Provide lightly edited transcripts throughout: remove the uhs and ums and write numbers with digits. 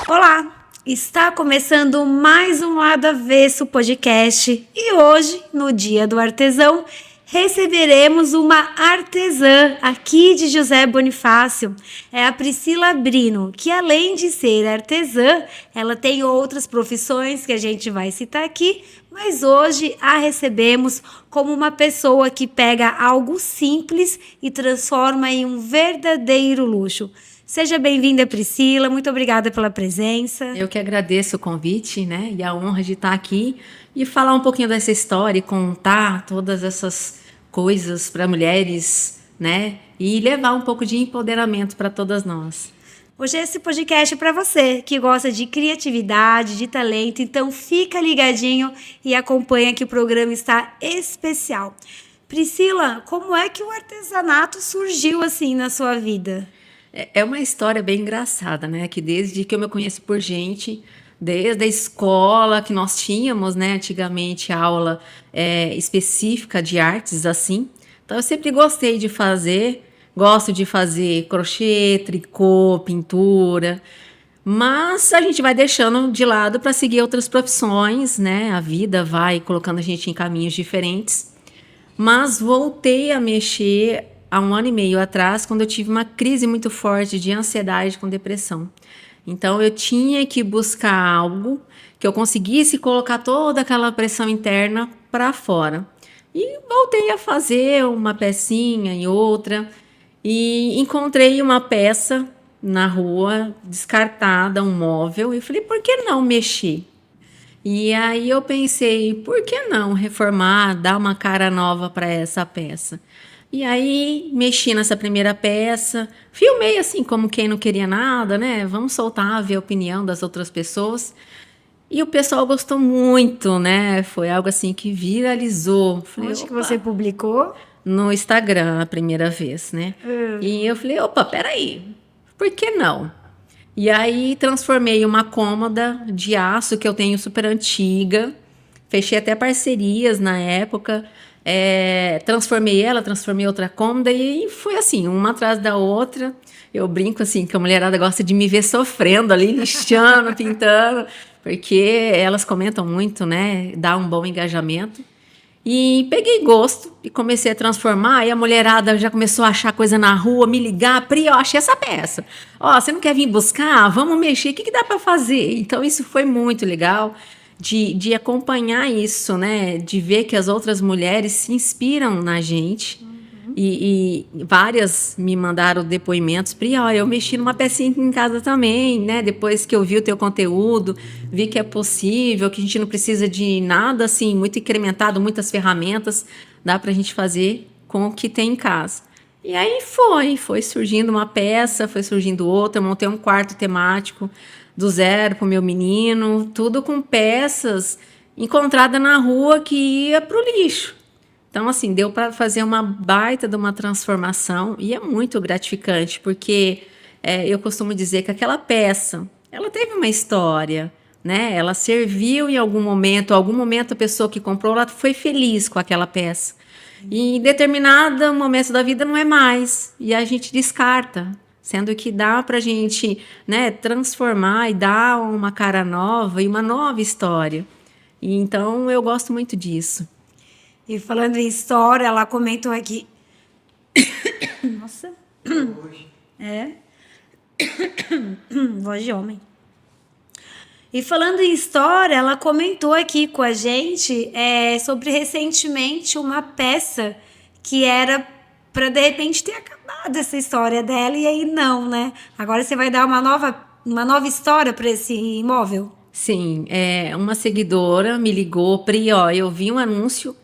Olá, está começando mais um Lado Avesso podcast e hoje, no Dia do Artesão, receberemos uma artesã aqui de José Bonifácio. É a Priscila Brino, que além de ser artesã, ela tem outras profissões que a gente vai citar aqui, mas hoje a recebemos como uma pessoa que pega algo simples e transforma em um verdadeiro luxo. Seja bem-vinda, Priscila. Muito obrigada pela presença. Eu que agradeço o convite, né? E a honra de estar aqui e falar um pouquinho dessa história e contar todas essas coisas para mulheres, né? E levar um pouco de empoderamento para todas nós. Hoje esse podcast é para você que gosta de criatividade, de talento. Então fica ligadinho e acompanha que o programa está especial. Priscila, como é que o artesanato surgiu assim na sua vida? É uma história bem engraçada, né? Que desde que eu me conheço por gente, desde a escola que nós tínhamos, né? Antigamente aula específica de artes, assim. Então eu sempre gostei de fazer, gosto de fazer crochê, tricô, pintura. Mas a gente vai deixando de lado para seguir outras profissões, né? A vida vai colocando a gente em caminhos diferentes. Mas voltei a mexer há 1 ano e meio atrás, quando eu tive uma crise muito forte de ansiedade com depressão. Então, eu tinha que buscar algo que eu conseguisse colocar toda aquela pressão interna para fora. E voltei a fazer uma pecinha e outra. E encontrei uma peça na rua, descartada, um móvel. E falei, por que não mexer? E aí eu pensei, por que não reformar, dar uma cara nova para essa peça? E aí mexi nessa primeira peça, filmei assim como quem não queria nada, né? Vamos soltar, ver a opinião das outras pessoas. E o pessoal gostou muito, né? Foi algo assim que viralizou. Falei, Onde que você publicou? No Instagram, a primeira vez, né? E eu falei, opa, peraí, por que não? E aí transformei uma cômoda de aço que eu tenho super antiga, fechei até parcerias na época, transformei outra cômoda e foi assim, uma atrás da outra. Eu brinco assim que a mulherada gosta de me ver sofrendo ali, lixando, pintando, porque elas comentam muito, né? Dá um bom engajamento. E peguei gosto e comecei a transformar. E a mulherada já começou a achar coisa na rua, me ligar. Pri, ó, achei essa peça. Ó, você não quer vir buscar? Vamos mexer. O que dá para fazer? Então, isso foi muito legal de acompanhar isso, né? De ver que as outras mulheres se inspiram na gente. E várias me mandaram depoimentos. Pri, ó, eu mexi numa pecinha aqui em casa também, né? Depois que eu vi o teu conteúdo, vi que é possível, que a gente não precisa de nada assim, muito incrementado, muitas ferramentas. Dá pra gente fazer com o que tem em casa. E aí foi surgindo uma peça, foi surgindo outra. Eu montei um quarto temático do zero pro meu menino, tudo com peças encontradas na rua que ia pro lixo. Então, assim, deu para fazer uma baita de uma transformação e é muito gratificante, porque eu costumo dizer que aquela peça, ela teve uma história, né? Ela serviu em algum momento a pessoa que comprou, ela foi feliz com aquela peça. E em determinado momento da vida não é mais, e a gente descarta, sendo que dá para a gente, né, transformar e dar uma cara nova e uma nova história. E, então, eu gosto muito disso. E falando em história, ela comentou aqui. Nossa. Voz de homem. E falando em história, ela comentou aqui com a gente sobre recentemente uma peça que era para de repente ter acabado essa história dela e aí não, né? Agora você vai dar uma nova história para esse imóvel? Sim, uma seguidora me ligou, Pri, ó, eu vi um anúncio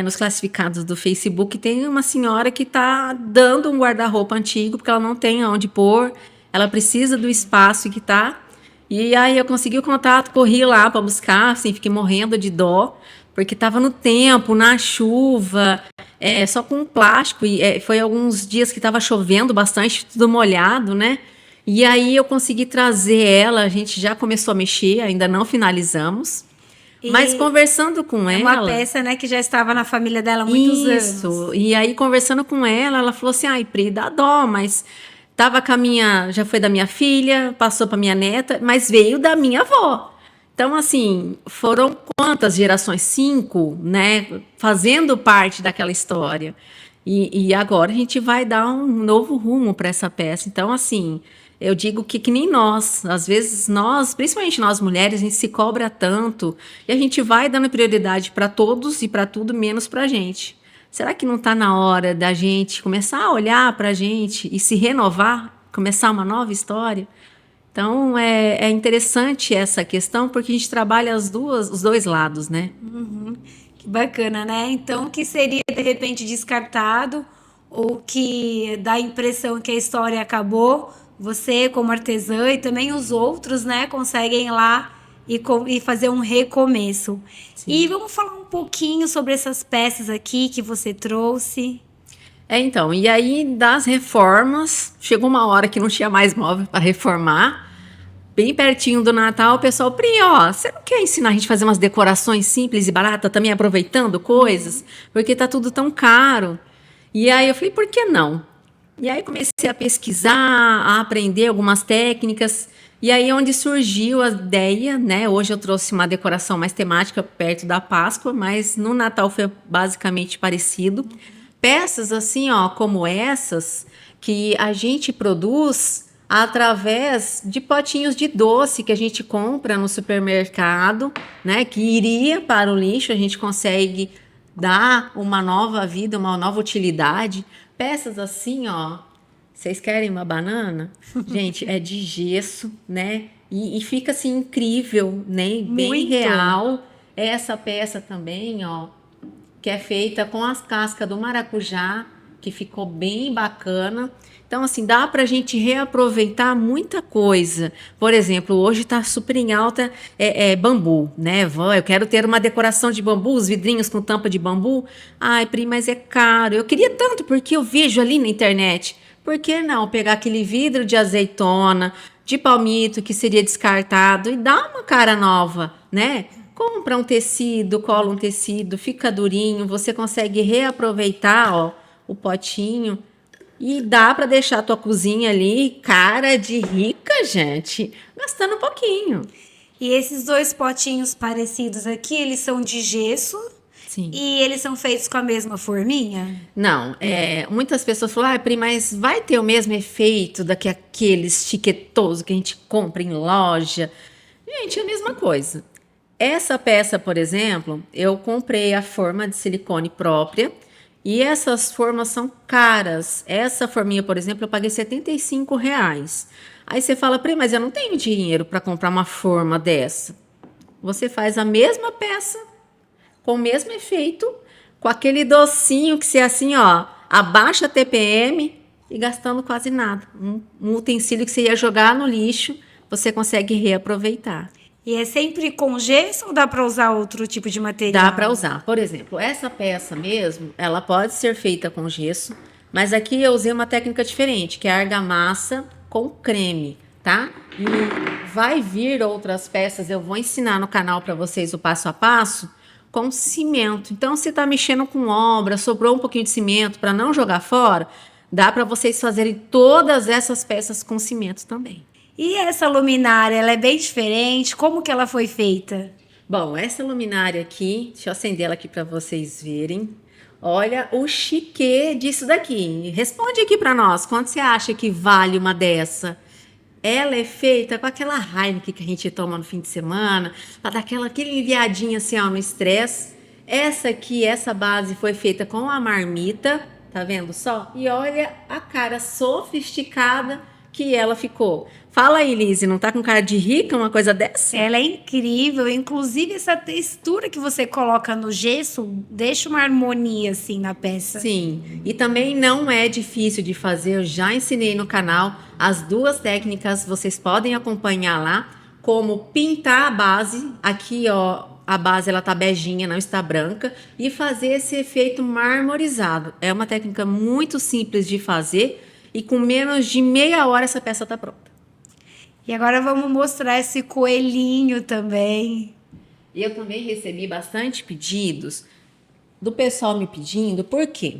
nos classificados do Facebook, tem uma senhora que está dando um guarda-roupa antigo, porque ela não tem onde pôr, ela precisa do espaço que está. E aí eu consegui o contato, corri lá para buscar, assim, fiquei morrendo de dó, porque estava no tempo, na chuva, só com plástico, e foi alguns dias que estava chovendo bastante, tudo molhado, né? E aí eu consegui trazer ela, a gente já começou a mexer, ainda não finalizamos, Mas conversando com É ela... uma peça, né, que já estava na família dela há muitos anos. Isso. E aí, conversando com ela falou assim, ai, Pri, dá dó, mas já foi da minha filha, passou para minha neta, mas veio da minha avó. Então, assim, foram quantas gerações? 5, né? Fazendo parte daquela história. E agora a gente vai dar um novo rumo para essa peça. Então, assim, eu digo que nem nós, às vezes nós, principalmente nós mulheres, a gente se cobra tanto e a gente vai dando prioridade para todos e para tudo, menos para a gente. Será que não está na hora da gente começar a olhar para a gente e se renovar, começar uma nova história? Então, é interessante essa questão, porque a gente trabalha os dois lados, né? Que bacana, né? Então, que seria de repente descartado ou que dá a impressão que a história acabou, você como artesã e também os outros, né, conseguem ir lá e fazer um recomeço. Sim. E vamos falar um pouquinho sobre essas peças aqui que você trouxe. Então, e aí das reformas, chegou uma hora que não tinha mais móvel para reformar. Bem pertinho do Natal, o pessoal, Pri, ó, você não quer ensinar a gente a fazer umas decorações simples e baratas, também aproveitando coisas? Porque tá tudo tão caro. E aí eu falei, por que não? E aí comecei a pesquisar, a aprender algumas técnicas. E aí onde surgiu a ideia, né? Hoje eu trouxe uma decoração mais temática perto da Páscoa, mas no Natal foi basicamente parecido. Peças assim, ó, como essas, que a gente produz através de potinhos de doce que a gente compra no supermercado, né, que iria para o lixo, a gente consegue dar uma nova vida, uma nova utilidade. Peças assim, ó, vocês querem uma banana? Gente, é de gesso, né, e fica assim incrível, né, bem Muito. real. Essa peça também, ó, que é feita com as cascas do maracujá, que ficou bem bacana. Então, assim, dá para a gente reaproveitar muita coisa. Por exemplo, hoje está super em alta bambu, né? Eu quero ter uma decoração de bambu, os vidrinhos com tampa de bambu. Ai, Pri, mas é caro. Eu queria tanto, porque eu vejo ali na internet. Por que não pegar aquele vidro de azeitona, de palmito, que seria descartado, e dar uma cara nova, né? Compra um tecido, cola um tecido, fica durinho, você consegue reaproveitar, ó, o potinho. E dá para deixar a tua cozinha ali cara de rica, gente, gastando um pouquinho. E esses dois potinhos parecidos aqui, eles são de gesso. Sim. E eles são feitos com a mesma forminha? Não, muitas pessoas falam, Pri, mas vai ter o mesmo efeito daqueles chiquetosos que a gente compra em loja? Gente, é a mesma coisa. Essa peça, por exemplo, eu comprei a forma de silicone própria. E essas formas são caras. Essa forminha, por exemplo, eu paguei R$75. Aí você fala, Pri, mas eu não tenho dinheiro para comprar uma forma dessa. Você faz a mesma peça, com o mesmo efeito, com aquele docinho que você assim, ó, abaixa a TPM e gastando quase nada. Um utensílio que você ia jogar no lixo, você consegue reaproveitar. E é sempre com gesso ou dá para usar outro tipo de material? Dá para usar. Por exemplo, essa peça mesmo, ela pode ser feita com gesso, mas aqui eu usei uma técnica diferente, que é a argamassa com creme, tá? E vai vir outras peças, eu vou ensinar no canal para vocês o passo a passo, com cimento. Então, se tá mexendo com obra, sobrou um pouquinho de cimento para não jogar fora, dá para vocês fazerem todas essas peças com cimento também. E essa luminária, ela é bem diferente? Como que ela foi feita? Bom, essa luminária aqui, deixa eu acender ela aqui para vocês verem. Olha o chiquê disso daqui. Responde aqui para nós, quanto você acha que vale uma dessa? Ela é feita com aquela Heineken que a gente toma no fim de semana, para dar aquele enviadinho assim, ó, no estresse. Essa aqui, essa base foi feita com a marmita, tá vendo só? E olha a cara sofisticada que ela ficou. Fala aí, Lise, não tá com cara de rica uma coisa dessa? Ela é incrível, inclusive essa textura que você coloca no gesso deixa uma harmonia assim na peça. Sim, e também não é difícil de fazer, eu já ensinei no canal as duas técnicas, vocês podem acompanhar lá, como pintar a base, aqui ó, a base ela tá beijinha, não está branca, e fazer esse efeito marmorizado. É uma técnica muito simples de fazer, e com menos de meia hora essa peça tá pronta. E agora vamos mostrar esse coelhinho também. E eu também recebi bastante pedidos do pessoal me pedindo, por quê?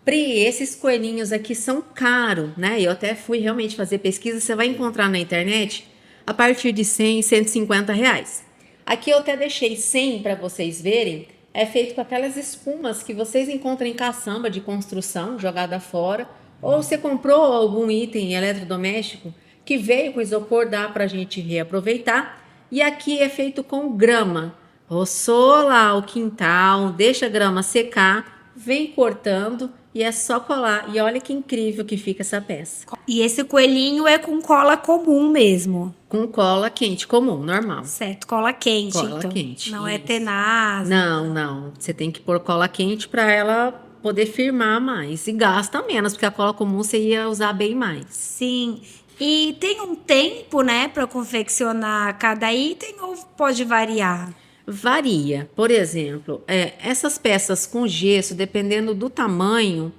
Pri, esses coelhinhos aqui são caros, né? Eu até fui realmente fazer pesquisa, você vai encontrar na internet a partir de 100, 150 reais. Aqui eu até deixei 100 para vocês verem, é feito com aquelas espumas que vocês encontram em caçamba de construção, jogada fora, ou você comprou algum item eletrodoméstico que veio com isopor, dá para a gente reaproveitar. E aqui é feito com grama. Roçou lá o quintal, deixa a grama secar, vem cortando e é só colar. E olha que incrível que fica essa peça. E esse coelhinho é com cola comum mesmo. Com cola quente, comum, normal. Certo, cola quente, Cola então. quente, Não é isso. tenaz. Não. Você tem que pôr cola quente para ela poder firmar mais. E gasta menos, porque a cola comum você ia usar bem mais. Sim. E tem um tempo, né, para confeccionar cada item ou pode variar? Varia. Por exemplo, essas peças com gesso, dependendo do tamanho,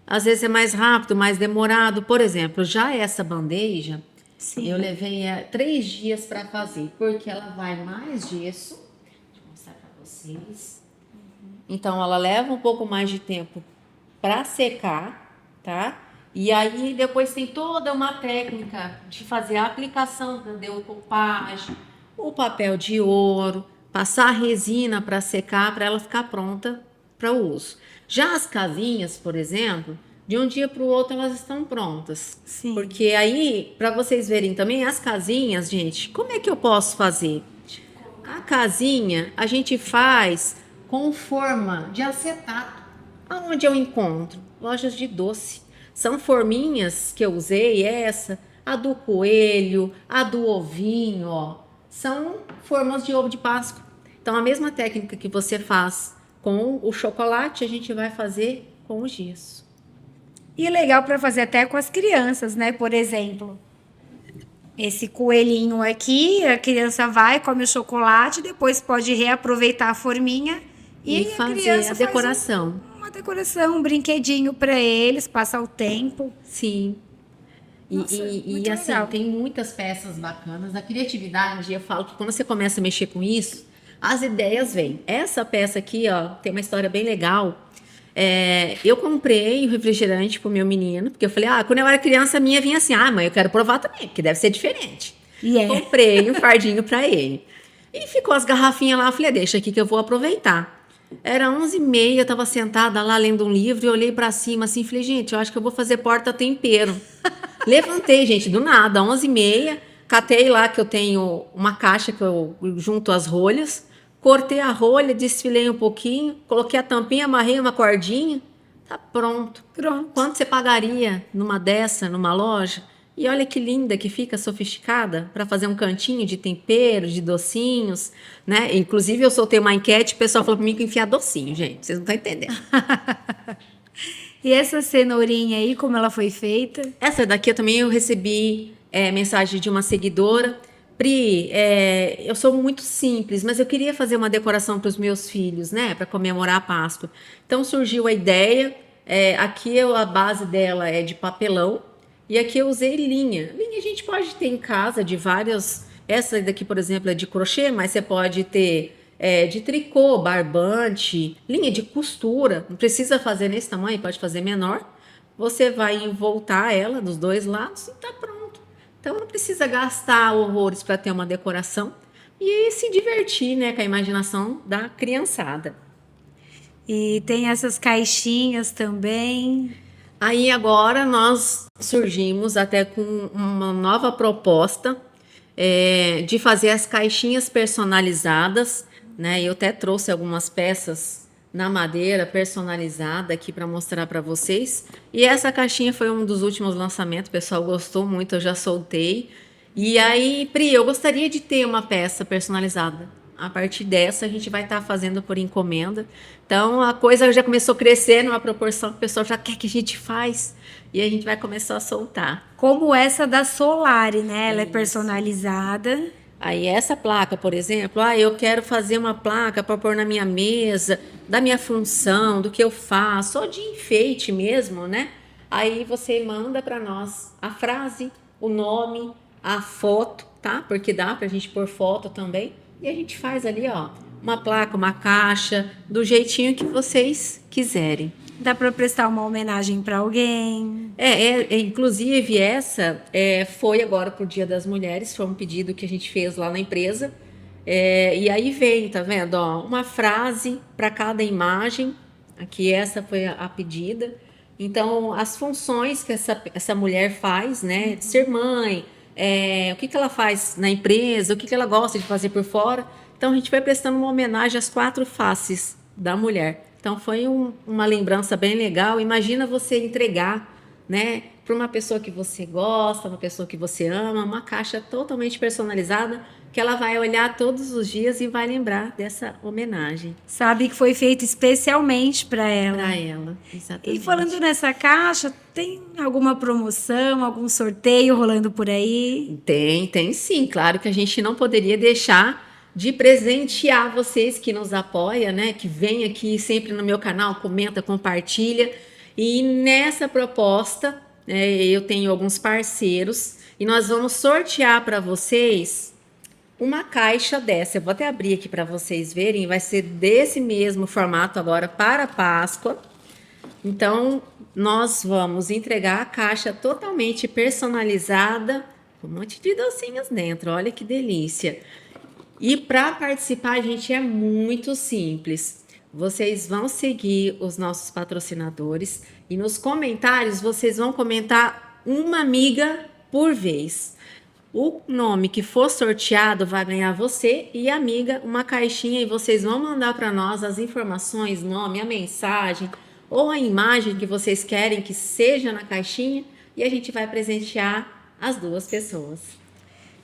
às vezes é mais rápido, mais demorado. Por exemplo, já essa bandeja, Sim. eu levei 3 dias para fazer, porque ela vai mais gesso. Deixa eu mostrar para vocês. Então, ela leva um pouco mais de tempo para secar, tá? E aí, depois tem toda uma técnica de fazer a aplicação da decoupagem, o papel de ouro, passar a resina para secar, para ela ficar pronta para o uso. Já as casinhas, por exemplo, de um dia para o outro elas estão prontas. Sim. Porque aí, para vocês verem também, as casinhas, gente, como é que eu posso fazer? A casinha a gente faz com forma de acetato. Aonde eu encontro? Lojas de doce. São forminhas que eu usei, essa, a do coelho, a do ovinho, ó. São formas de ovo de Páscoa. Então, a mesma técnica que você faz com o chocolate, a gente vai fazer com o gesso. E legal para fazer até com as crianças, né? Por exemplo, esse coelhinho aqui, a criança vai, come o chocolate, depois pode reaproveitar a forminha E a fazer criança a faz decoração. uma decoração, um brinquedinho para eles, passar o tempo. Sim. Nossa, E muito assim, legal. tem muitas peças bacanas. A criatividade, eu falo que quando você começa a mexer com isso, as ideias vêm. Essa peça aqui, ó, tem uma história bem legal. Eu comprei o refrigerante pro meu menino, porque eu falei, quando eu era criança, a minha vinha assim, mãe, eu quero provar também, porque deve ser diferente. E é. Comprei um fardinho para ele. E ficou as garrafinhas lá, eu falei, deixa aqui que eu vou aproveitar. Era 11h30, eu tava sentada lá lendo um livro e olhei para cima assim, falei, gente, eu acho que eu vou fazer porta-tempero. Levantei, gente, do nada, 11h30, catei lá que eu tenho uma caixa que eu junto as rolhas, cortei a rolha, desfilei um pouquinho, coloquei a tampinha, amarrei uma cordinha, tá pronto. Pronto. Quanto você pagaria numa dessa, numa loja? E olha que linda que fica, sofisticada, para fazer um cantinho de tempero, de docinhos, né? Inclusive, eu soltei uma enquete, o pessoal falou para mim que enfiar docinho, gente. Vocês não estão entendendo. E essa cenourinha aí, como ela foi feita? Essa daqui também eu recebi mensagem de uma seguidora. Pri, eu sou muito simples, mas eu queria fazer uma decoração para os meus filhos, né? Para comemorar a Páscoa. Então, surgiu a ideia. Aqui a base dela é de papelão. E aqui eu usei linha. Linha a gente pode ter em casa de várias. Essa daqui, por exemplo, é de crochê, mas você pode ter de tricô, barbante, linha de costura. Não precisa fazer nesse tamanho, pode fazer menor. Você vai envoltar ela dos dois lados e tá pronto. Então não precisa gastar horrores para ter uma decoração e se divertir, né, com a imaginação da criançada. E tem essas caixinhas também. Aí agora nós surgimos até com uma nova proposta de fazer as caixinhas personalizadas, né? Eu até trouxe algumas peças na madeira personalizada aqui para mostrar para vocês. E essa caixinha foi um dos últimos lançamentos, o pessoal gostou muito, eu já soltei. E aí, Pri, eu gostaria de ter uma peça personalizada. A partir dessa, a gente vai estar fazendo por encomenda. Então, a coisa já começou a crescer numa proporção que o pessoal já quer que a gente faz. E a gente vai começar a soltar. Como essa da Solari, né? Ela é personalizada. Aí, essa placa, por exemplo, eu quero fazer uma placa para pôr na minha mesa, da minha função, do que eu faço, ou de enfeite mesmo, né? Aí, você manda para nós a frase, o nome, a foto, tá? Porque dá para a gente pôr foto também. e a gente faz ali, ó, uma placa, uma caixa, do jeitinho que vocês quiserem. Dá para prestar uma homenagem para alguém. Inclusive essa foi agora pro Dia das Mulheres, foi um pedido que a gente fez lá na empresa. E aí vem, tá vendo? Ó, uma frase para cada imagem. Aqui essa foi a pedida. Então, as funções que essa mulher faz, né? De ser mãe, o que ela faz na empresa, o que ela gosta de fazer por fora. Então, a gente vai prestando uma homenagem às 4 faces da mulher. Então, foi uma lembrança bem legal. Imagina você entregar, né, para uma pessoa que você gosta, uma pessoa que você ama, uma caixa totalmente personalizada que ela vai olhar todos os dias e vai lembrar dessa homenagem. Sabe que foi feito especialmente para ela. Para ela, exatamente. E falando nessa caixa, tem alguma promoção, algum sorteio rolando por aí? Tem sim. Claro que a gente não poderia deixar de presentear vocês que nos apoiam, né? Que vem aqui sempre no meu canal, comenta, compartilha. E nessa proposta, eu tenho alguns parceiros e nós vamos sortear para vocês uma caixa dessa. Eu vou até abrir aqui para vocês verem. Vai ser desse mesmo formato agora para a Páscoa. Então, nós vamos entregar a caixa totalmente personalizada, com um monte de docinhos dentro. Olha que delícia. E para participar, gente, é muito simples. Vocês vão seguir os nossos patrocinadores e nos comentários vocês vão comentar uma amiga por vez. O nome que for sorteado vai ganhar você e a amiga uma caixinha e vocês vão mandar para nós as informações, nome, a mensagem ou a imagem que vocês querem que seja na caixinha e a gente vai presentear as 2 pessoas.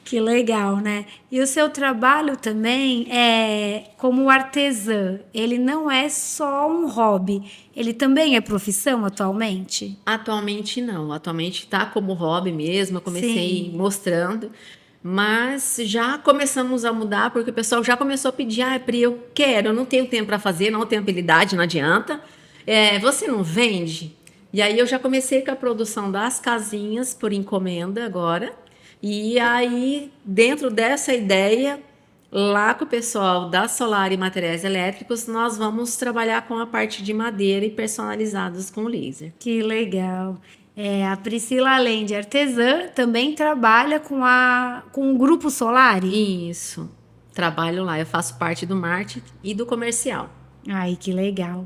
Que legal, né? E o seu trabalho também é como artesã. Ele não é só um hobby, ele também é profissão atualmente? Atualmente não, atualmente está como hobby mesmo, eu comecei mostrando, mas já começamos a mudar porque o pessoal já começou a pedir, Pri, eu não tenho tempo para fazer, não tenho habilidade, não adianta, você não vende? E aí eu já comecei com a produção das casinhas por encomenda agora, e aí dentro dessa ideia, lá com o pessoal da Solar e Materiais Elétricos, nós vamos trabalhar com a parte de madeira e personalizados com laser. Que legal. A Priscila, além de artesã, também trabalha com o Grupo Solar? Isso. Trabalho lá. Eu faço parte do marketing e do comercial. Ai, que legal.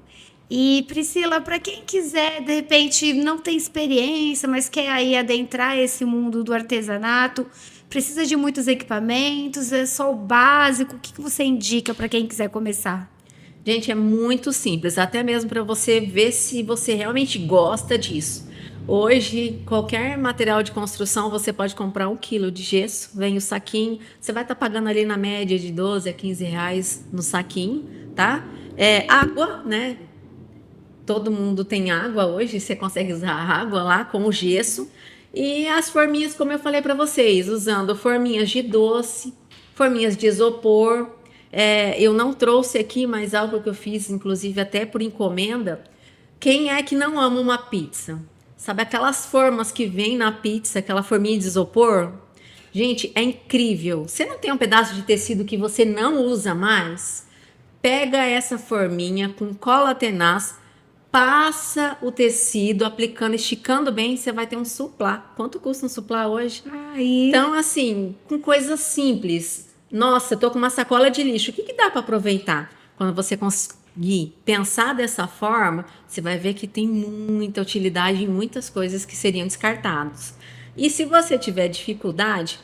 E, Priscila, para quem quiser, de repente, não tem experiência, mas quer aí adentrar esse mundo do artesanato, precisa de muitos equipamentos, é só o básico? O que você indica para quem quiser começar? Gente, é muito simples, até mesmo para você ver se você realmente gosta disso. Hoje, qualquer material de construção, você pode comprar 1 quilo de gesso, vem o saquinho, você vai estar pagando ali na média de 12 a 15 reais no saquinho, tá? Água, né? Todo mundo tem água hoje, você consegue usar água lá com o gesso. E as forminhas, como eu falei para vocês, usando forminhas de doce, forminhas de isopor. Eu não trouxe aqui, mas algo que eu fiz, inclusive até por encomenda. Quem é que não ama uma pizza? Sabe aquelas formas que vem na pizza, aquela forminha de isopor? Gente, é incrível. Você não tem um pedaço de tecido que você não usa mais? Pega essa forminha com cola tenaz, passa o tecido, aplicando, esticando bem, você vai ter um suplá. Quanto custa um suplá hoje? Então, assim, com coisas simples. Nossa, eu tô com uma sacola de lixo. O que dá para aproveitar? Quando você conseguir pensar dessa forma, você vai ver que tem muita utilidade em muitas coisas que seriam descartadas. E se você tiver dificuldade,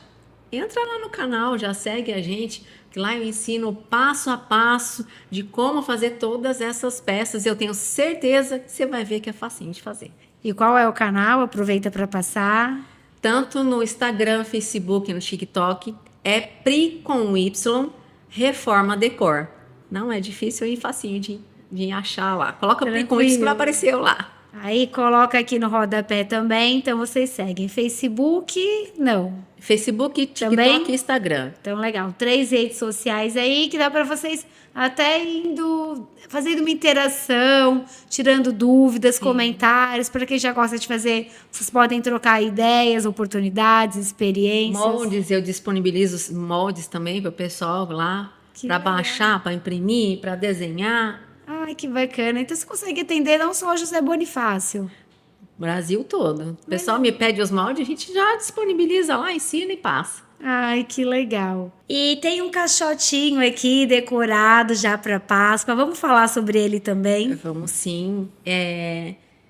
entra lá no canal, já segue a gente, que lá eu ensino passo a passo de como fazer todas essas peças. Eu tenho certeza que você vai ver que é facinho de fazer. E qual é o canal? Aproveita para passar. Tanto no Instagram, Facebook, no TikTok, é Pri com Y, Reforma Decor. Não é difícil e facinho de achar lá. Coloca Pri com Y que vai aparecer lá. Aí coloca aqui no rodapé também, então vocês seguem Facebook, não. Facebook, TikTok também? E Instagram. Então, legal. 3 redes sociais aí que dá para vocês até fazendo uma interação, tirando dúvidas, sim, comentários. Para quem já gosta de fazer, vocês podem trocar ideias, oportunidades, experiências. Moldes, eu disponibilizo moldes também para o pessoal lá. para baixar, para imprimir, para desenhar. Ai, que bacana. Então você consegue atender não só o José Bonifácio. Brasil todo. O pessoal me pede os moldes, a gente já disponibiliza lá, ensina e passa. Ai, que legal. E tem um caixotinho aqui decorado já para Páscoa. Vamos falar sobre ele também? Vamos sim.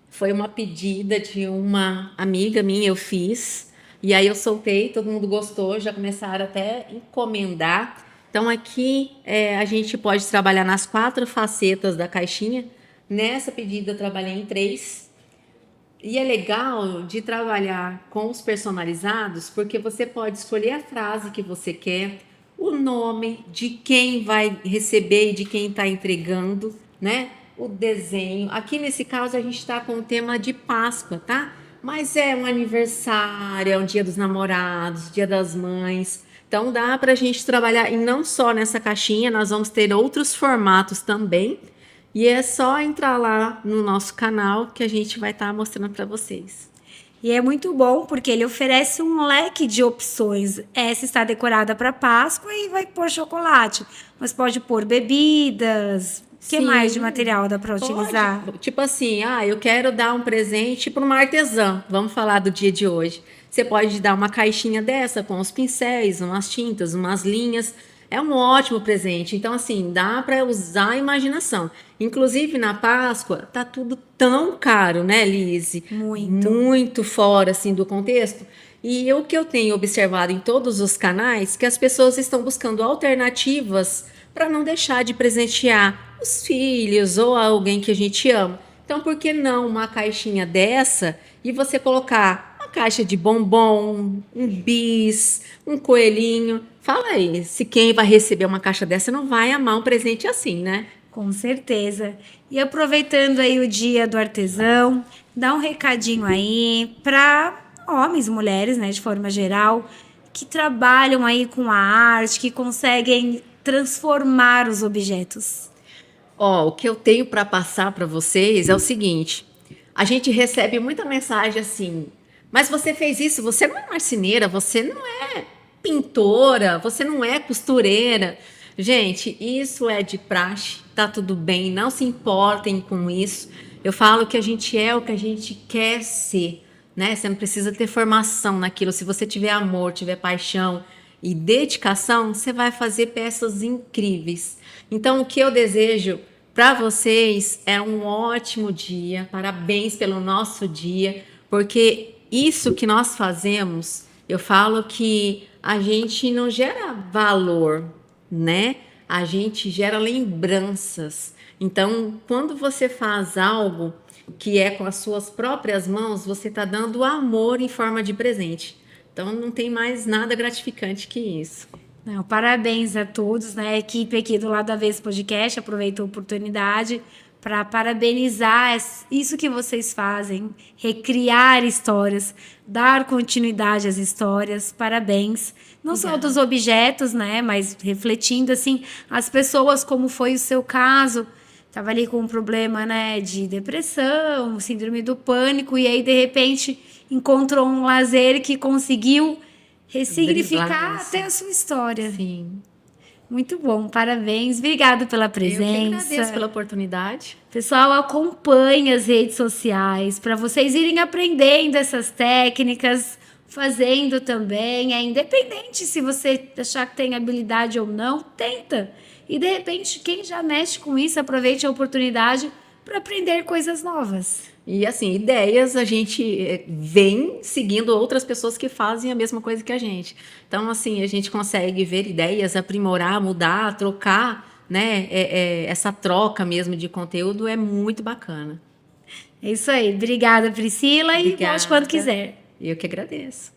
Foi uma pedida de uma amiga minha, eu fiz. E aí eu soltei, todo mundo gostou, já começaram até a encomendar. Então aqui a gente pode trabalhar nas 4 facetas da caixinha. Nessa pedida eu trabalhei em 3. E é legal de trabalhar com os personalizados, porque você pode escolher a frase que você quer, o nome de quem vai receber e de quem está entregando, né? O desenho. Aqui nesse caso a gente está com o tema de Páscoa, tá? Mas é um aniversário, é um dia dos namorados, dia das mães. Então dá para a gente trabalhar, e não só nessa caixinha, nós vamos ter outros formatos também. E é só entrar lá no nosso canal que a gente vai estar mostrando para vocês. E é muito bom porque ele oferece um leque de opções. Essa está decorada para Páscoa e vai pôr chocolate. Mas pode pôr bebidas. O que mais de material dá para utilizar? Tipo assim, eu quero dar um presente para uma artesã. Vamos falar do dia de hoje. Você pode dar uma caixinha dessa com os pincéis, umas tintas, umas linhas. É um ótimo presente. Então, assim, dá para usar a imaginação. Inclusive, na Páscoa, tá tudo tão caro, né, Lise? Muito fora, assim, do contexto. E o que eu tenho observado em todos os canais, que as pessoas estão buscando alternativas para não deixar de presentear os filhos ou alguém que a gente ama. Então, por que não uma caixinha dessa e você colocar uma caixa de bombom, um bis, um coelhinho? Fala aí, se quem vai receber uma caixa dessa não vai amar um presente assim, né? Com certeza. E aproveitando aí o dia do artesão, dá um recadinho aí para homens, mulheres, né, de forma geral, que trabalham aí com a arte, que conseguem transformar os objetos. O que eu tenho para passar para vocês é o seguinte: a gente recebe muita mensagem assim, mas você fez isso, você não é marceneira, você não é pintora, você não é costureira. Gente, isso é de praxe, tá tudo bem, não se importem com isso. Eu falo que a gente é o que a gente quer ser, né? Você não precisa ter formação naquilo. Se você tiver amor, tiver paixão e dedicação, você vai fazer peças incríveis. Então, o que eu desejo para vocês é um ótimo dia. Parabéns pelo nosso dia, porque isso que nós fazemos, eu falo que a gente não gera valor, né? A gente gera lembranças. Então, quando você faz algo que é com as suas próprias mãos, você está dando amor em forma de presente. Então, não tem mais nada gratificante que isso. Não, parabéns a todos, né? A equipe aqui do Lado Avesso Podcast aproveitou a oportunidade para parabenizar isso que vocês fazem, recriar histórias, dar continuidade às histórias. Parabéns. Não só dos objetos, né? Mas refletindo, assim, as pessoas, como foi o seu caso. Estava ali com um problema, né, de depressão, síndrome do pânico, e aí, de repente, encontrou um lazer que conseguiu ressignificar até a sua história. Sim. Muito bom, parabéns. Obrigada pela presença. Eu que agradeço pela oportunidade. Pessoal, acompanhe as redes sociais para vocês irem aprendendo essas técnicas, fazendo também. É independente se você achar que tem habilidade ou não, tenta. E, de repente, quem já mexe com isso, aproveite a oportunidade para aprender coisas novas. E, assim, ideias a gente vem seguindo outras pessoas que fazem a mesma coisa que a gente. Então, assim, a gente consegue ver ideias, aprimorar, mudar, trocar, né? Essa troca mesmo de conteúdo é muito bacana. É isso aí. Obrigada, Priscila. Obrigada. E volte quando quiser. Eu que agradeço.